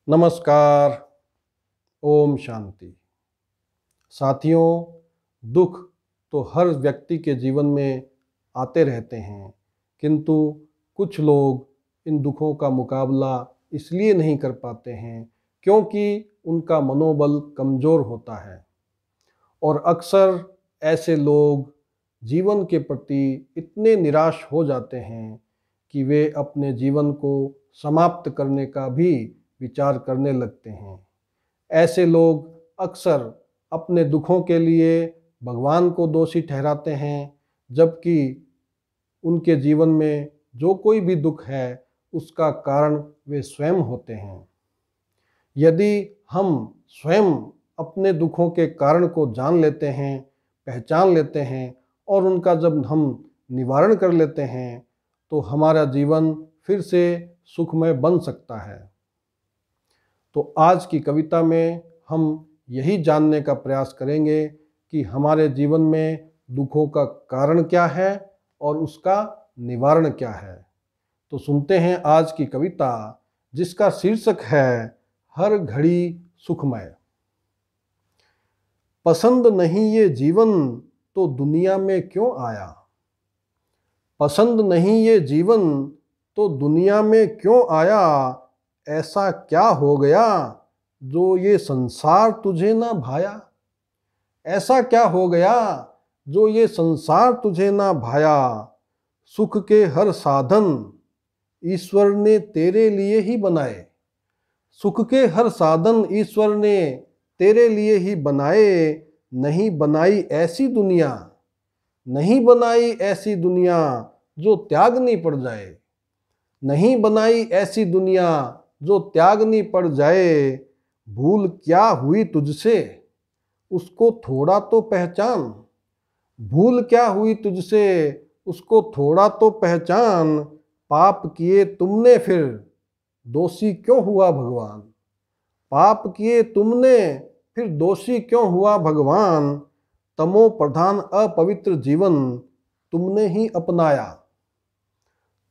नमस्कार। ओम शांति। साथियों, दुख तो हर व्यक्ति के जीवन में आते रहते हैं, किंतु कुछ लोग इन दुखों का मुकाबला इसलिए नहीं कर पाते हैं क्योंकि उनका मनोबल कमज़ोर होता है। और अक्सर ऐसे लोग जीवन के प्रति इतने निराश हो जाते हैं कि वे अपने जीवन को समाप्त करने का भी विचार करने लगते हैं। ऐसे लोग अक्सर अपने दुखों के लिए भगवान को दोषी ठहराते हैं, जबकि उनके जीवन में जो कोई भी दुख है उसका कारण वे स्वयं होते हैं। यदि हम स्वयं अपने दुखों के कारण को जान लेते हैं, पहचान लेते हैं और उनका जब हम निवारण कर लेते हैं तो हमारा जीवन फिर से सुखमय बन सकता है। तो आज की कविता में हम यही जानने का प्रयास करेंगे कि हमारे जीवन में दुखों का कारण क्या है और उसका निवारण क्या है। तो सुनते हैं आज की कविता, जिसका शीर्षक है हर घड़ी सुखमय। पसंद नहीं ये जीवन तो दुनिया में क्यों आया। पसंद नहीं ये जीवन तो दुनिया में क्यों आया। ऐसा क्या हो गया जो ये संसार तुझे ना भाया। ऐसा क्या हो गया जो ये संसार तुझे ना भाया। सुख के हर साधन ईश्वर ने तेरे लिए ही बनाए। सुख के हर साधन ईश्वर ने तेरे लिए ही बनाए। नहीं बनाई ऐसी दुनिया, नहीं बनाई ऐसी दुनिया जो त्यागनी पड़ जाए। नहीं बनाई ऐसी दुनिया जो त्यागनी पड़ जाए। भूल क्या हुई तुझसे उसको थोड़ा तो पहचान। भूल क्या हुई तुझसे उसको थोड़ा तो पहचान। पाप किए तुमने फिर दोषी क्यों हुआ भगवान। पाप किए तुमने फिर दोषी क्यों हुआ भगवान। तमो प्रधान अपवित्र जीवन तुमने ही अपनाया।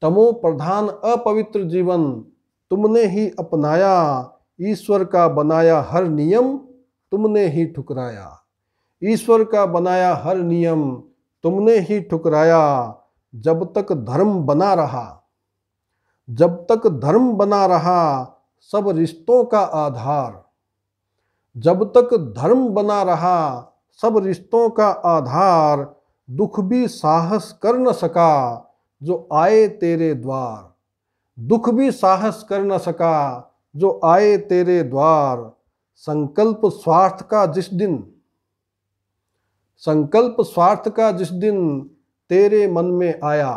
तमो प्रधान अपवित्र जीवन तुमने ही अपनाया। ईश्वर का बनाया हर नियम तुमने ही ठुकराया। ईश्वर का बनाया हर नियम तुमने ही ठुकराया। जब तक धर्म बना रहा, जब तक धर्म बना रहा सब रिश्तों का आधार। जब तक धर्म बना रहा सब रिश्तों का आधार। दुख भी साहस कर न सका जो आए तेरे द्वार। दुख भी साहस कर न सका जो आए तेरे द्वार। संकल्प स्वार्थ का जिस दिन, संकल्प स्वार्थ का जिस दिन तेरे मन में आया।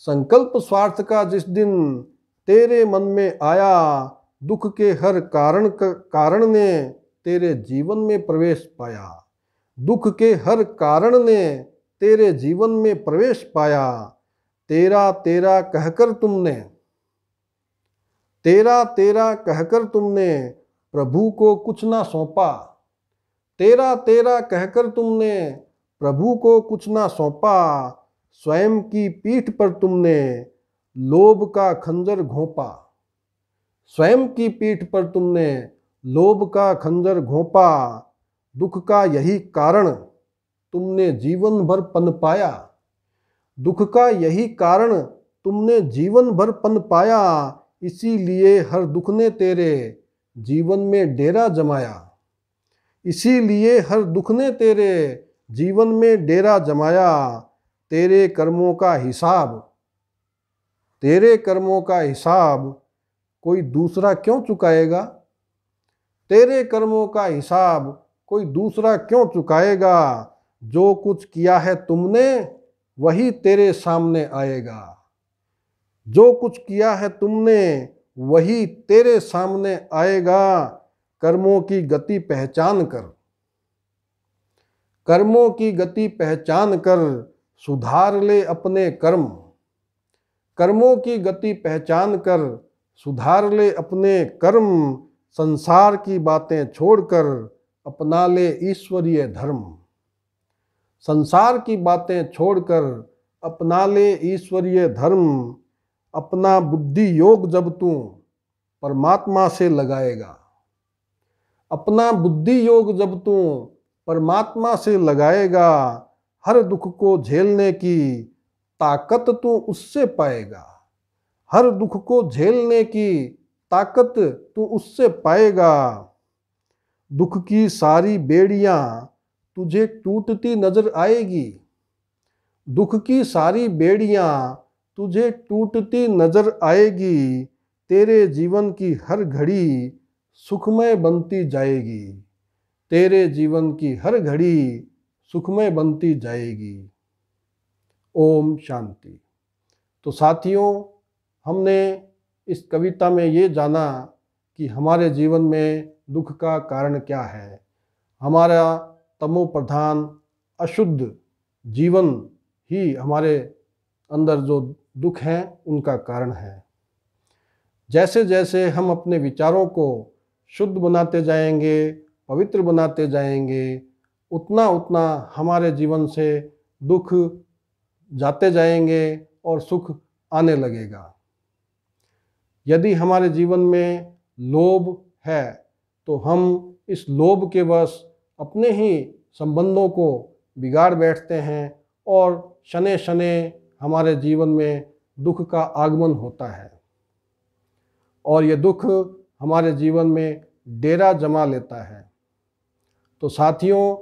संकल्प स्वार्थ का जिस दिन तेरे मन में आया। दुख के हर कारण ने तेरे जीवन में प्रवेश पाया। दुख के हर कारण ने तेरे जीवन में प्रवेश पाया। तेरा तेरा कहकर तुमने, तेरा तेरा कहकर तुमने प्रभु को कुछ ना सौंपा। तेरा तेरा कहकर तुमने प्रभु को कुछ ना सौंपा। स्वयं की पीठ पर तुमने लोभ का खंजर घोंपा। स्वयं की पीठ पर तुमने लोभ का खंजर घोंपा। दुख का यही कारण तुमने जीवन भर पन पाया। दुख का यही कारण तुमने जीवन भर पन पाया। इसीलिए हर दुख ने तेरे जीवन में डेरा जमाया। इसीलिए हर दुख ने तेरे जीवन में डेरा जमाया। तेरे कर्मों का हिसाब, तेरे कर्मों का हिसाब कोई दूसरा क्यों चुकाएगा। तेरे कर्मों का हिसाब कोई दूसरा क्यों चुकाएगा। जो कुछ किया है तुमने वही तेरे सामने आएगा। जो कुछ किया है तुमने वही तेरे सामने आएगा। कर्मों की गति पहचान कर, कर्मों की गति पहचान कर सुधार ले अपने कर्म। कर्मों की गति पहचान कर सुधार ले अपने कर्म। संसार की बातें छोड़कर अपना ले ईश्वरीय धर्म। संसार की बातें छोड़कर अपना ले ईश्वरीय धर्म। अपना बुद्धि योग जब तू, परमात्मा से लगाएगा। अपना बुद्धि योग जब तू परमात्मा से लगाएगा, हर दुख को झेलने की ताकत तू उससे पाएगा। हर दुख को झेलने की ताकत तू उससे पाएगा। दुख की सारी बेड़ियां तुझे टूटती नजर आएगी। दुख की सारी बेड़ियां तुझे टूटती नजर आएगी। तेरे जीवन की हर घड़ी सुखमय बनती जाएगी। तेरे जीवन की हर घड़ी सुखमय बनती जाएगी। ओम शांति। तो साथियों, हमने इस कविता में ये जाना कि हमारे जीवन में दुख का कारण क्या है। हमारा तमो प्रधान अशुद्ध जीवन ही हमारे अंदर जो दुख हैं उनका कारण है। जैसे जैसे हम अपने विचारों को शुद्ध बनाते जाएंगे, पवित्र बनाते जाएंगे, उतना उतना हमारे जीवन से दुख जाते जाएंगे और सुख आने लगेगा। यदि हमारे जीवन में लोभ है तो हम इस लोभ के वश अपने ही संबंधों को बिगाड़ बैठते हैं और शनै शनै हमारे जीवन में दुख का आगमन होता है और ये दुख हमारे जीवन में डेरा जमा लेता है। तो साथियों,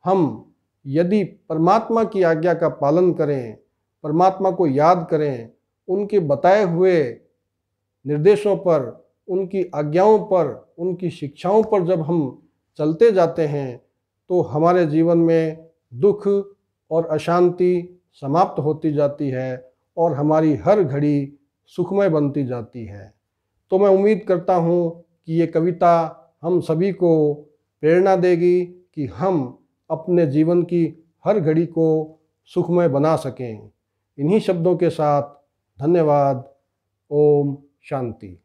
हम यदि परमात्मा की आज्ञा का पालन करें, परमात्मा को याद करें, उनके बताए हुए निर्देशों पर, उनकी आज्ञाओं पर, उनकी शिक्षाओं पर जब हम चलते जाते हैं तो हमारे जीवन में दुख और अशांति समाप्त होती जाती है और हमारी हर घड़ी सुखमय बनती जाती है। तो मैं उम्मीद करता हूँ कि ये कविता हम सभी को प्रेरणा देगी कि हम अपने जीवन की हर घड़ी को सुखमय बना सकें। इन्हीं शब्दों के साथ धन्यवाद। ओम शांति।